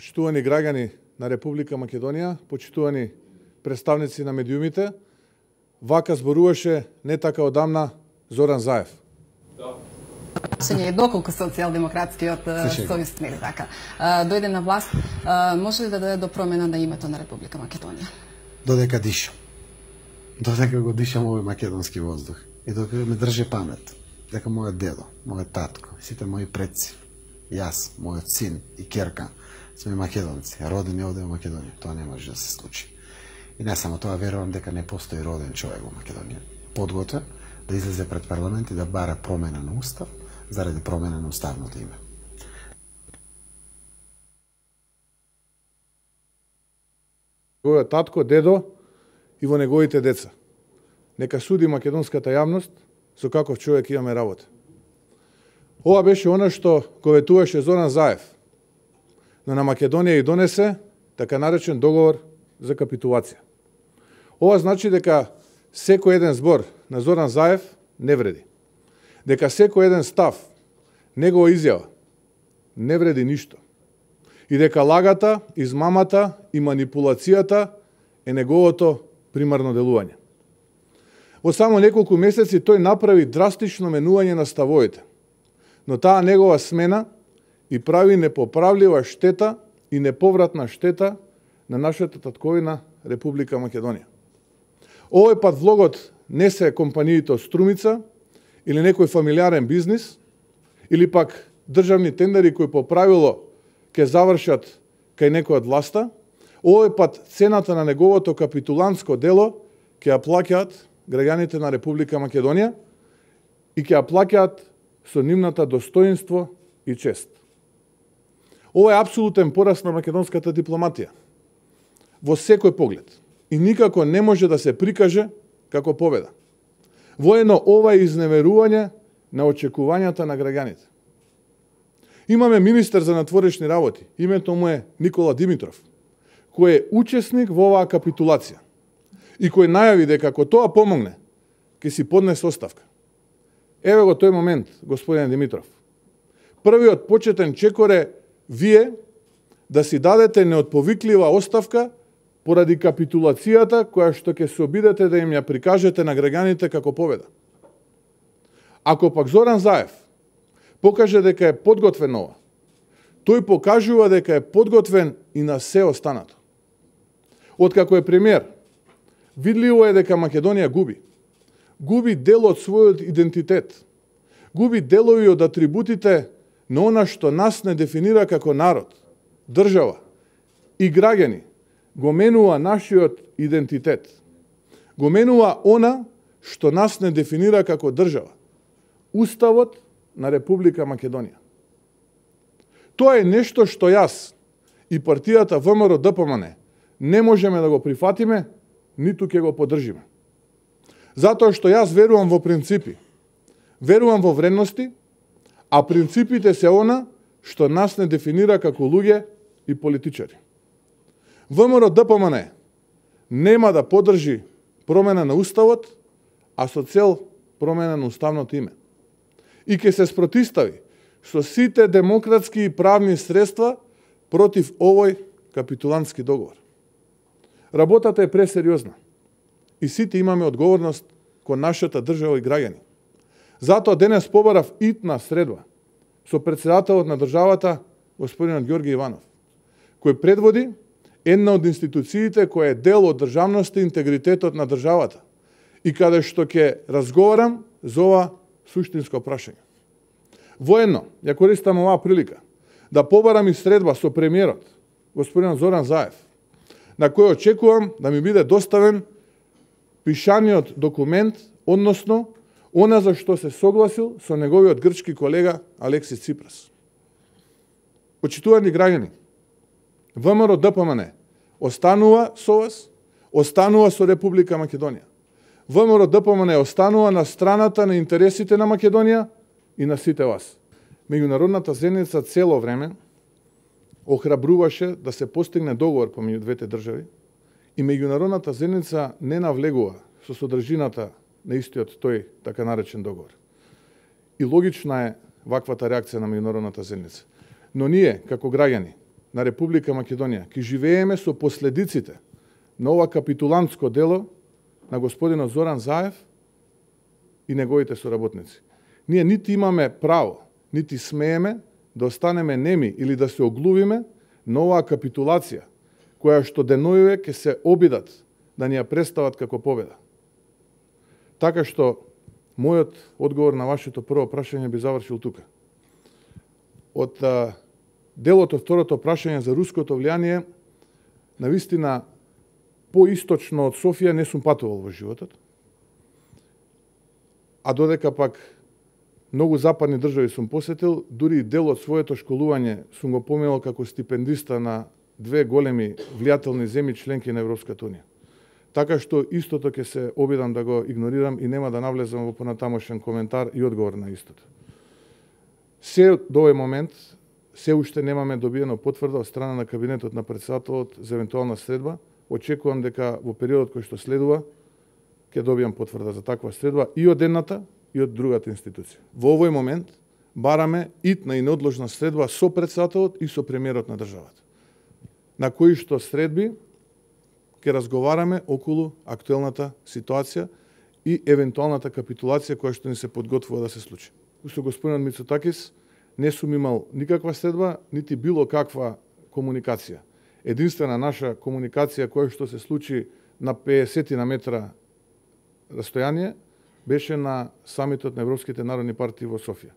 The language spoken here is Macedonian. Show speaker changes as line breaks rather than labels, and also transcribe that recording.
почитувани граѓани на Република Македонија, почитувани представници на медиумите, вака зборуваше не така одамна Зоран Заев.
Прашање е доколку социјалдемократскиот совест, нели така, дојде на власт, може ли да даде до промена на името на Република Македонија?
Додека дишам. Додека го дишам овој македонски воздух. И додека ме држи памет, дека мојот дедо, мојот татко, сите мои предци, јас, мојот син и ќерка сме македонци, родени овде во Македонија. Тоа не може да се случи. И не само тоа, верувам дека не постои роден човек во Македонија подготвен да излезе пред парламент и да бара промена на устав заради промена на уставното име.
Неговиот татко, дедо и во неговите деца. Нека суди македонската јавност со каков човек имаме работа. Ова беше она што го ветуваше Зоран Заев, но на Македонија и донесе така наречен договор за капитулација. Ова значи дека секој еден збор на Зоран Заев не вреди. Дека секој еден став, негова изјава, не вреди ништо. И дека лагата, измамата и манипулацијата е неговото примарно делување. Во само неколку месеци тој направи драстично менување на ставовите, но таа негова смена и прави непоправлива штета и неповратна штета на нашата татковина Република Македонија. Овој пат влогот не се компаниите од Струмица или некој фамилиарен бизнис, или пак државни тендери кои по правило ќе завршат кај некој од власта. Овој пат цената на неговото капитулантско дело ќе ја плаќаат граѓаните на Република Македонија и ќе ја плаќаат со нивната достоинство и чест. Ова е апсолутен пораз на македонската дипломатија во секој поглед и никако не може да се прикаже како победа. Воено ова е изневерување на очекувањата на граѓаните. Имаме министер за надворешни работи, името му е Никола Димитров, кој е учесник во оваа капитулација и кој најави дека ако тоа помогне, ќе си поднесе оставка. Еве го тој момент, господин Димитров. Првиот почетен чекор е вие да си дадете неотповиклива оставка поради капитулацијата која што ќе се обидете да им ја прикажете на граѓаните како победа. Ако пак Зоран Заев покаже дека е подготвен ова, тој покажува дека е подготвен и на се останато. Откако е премиер, видливо е дека Македонија губи. Губи дел од својот идентитет. Губи делови од атрибутите на она што нас не дефинира како народ, држава и граѓани. Го менува нашиот идентитет. Го менува она што нас не дефинира како држава. Уставот на Република Македонија. Тоа е нешто што јас и партијата ВМРО-ДПМН не можеме да го прифатиме, ниту ќе го поддржиме. Затоа што јас верувам во принципи, верувам во вредности, а принципите се она што нас не дефинира како луѓе и политичари. ВМРО-ДПМН нема да поддржи промена на уставот, а со цел промена на уставното име. И ќе се спротистави со сите демократски и правни средства против овој капитулантски договор. Работата е пресериозна и сите имаме одговорност кон нашата држава и граѓани. Затоа денес побарав итна средба со председателот на државата, господинот Ѓорги Иванов, кој предводи една од институциите која е дел од државноста и интегритетот на државата и каде што ќе разговарам за ова суштинско прашање. Воедно, ја користам оваа прилика да побарам и средба со премиерот, господин Зоран Заев, на кој очекувам да ми биде доставен пишаниот документ, односно она за што се согласил со неговиот грчки колега Алексис Ципрас. Почитувани граѓани, ВМРО-ДПМН останува со вас, останува со Република Македонија. ВМРО-ДПМН останува на страната на интересите на Македонија и на сите вас. Меѓународната заедница цело време охрабруваше да се постигне договор помеѓу двете држави и меѓународната заедница не навлегува со содржината на истиот тој така наречен договор. И логична е ваквата реакција на меѓународната заедница. Но ние, како граѓани, на Република Македонија ќе живееме со последиците на ова капитулантско дело на господинот Зоран Заев и неговите соработници. Ние нити имаме право, нити смееме да останеме неми или да се оглувиме на оваа капитулација, која што денојуве ќе се обидат да ни ја представат како победа. Така што, мојот одговор на вашето прво прашање би завршил тука. Од делото второто прашање за руското влијание, навистина, поисточно од Софија не сум патувал во животот, а додека пак многу западни држави сум посетил, дури дел од своето школување сум го поминал како стипендиста на две големи влијателни земји членки на Европската Унија. Така што истото ќе се обидам да го игнорирам и нема да навлезам во понатамошен коментар и одговор на истото. Се до овој момент, се уште немаме добиено потврда од страна на кабинетот на председателот за евентуална средба. Очекувам дека во периодот кој што следува ќе добијам потврда за таква средба и од едната и од другата институција. Во овој момент бараме итна и неодложна средба со председателот и со премиерот на државата, на кои што средби ќе разговараме околу актуелната ситуација и евентуалната капитулација која што ни се подготвува да се случи. Со господинот Мицотакис не сум имал никаква средба, нити било каква комуникација. Единствена наша комуникација која што се случи на 50 на метра расстојание беше на самитот на Европските народни партии во Софија.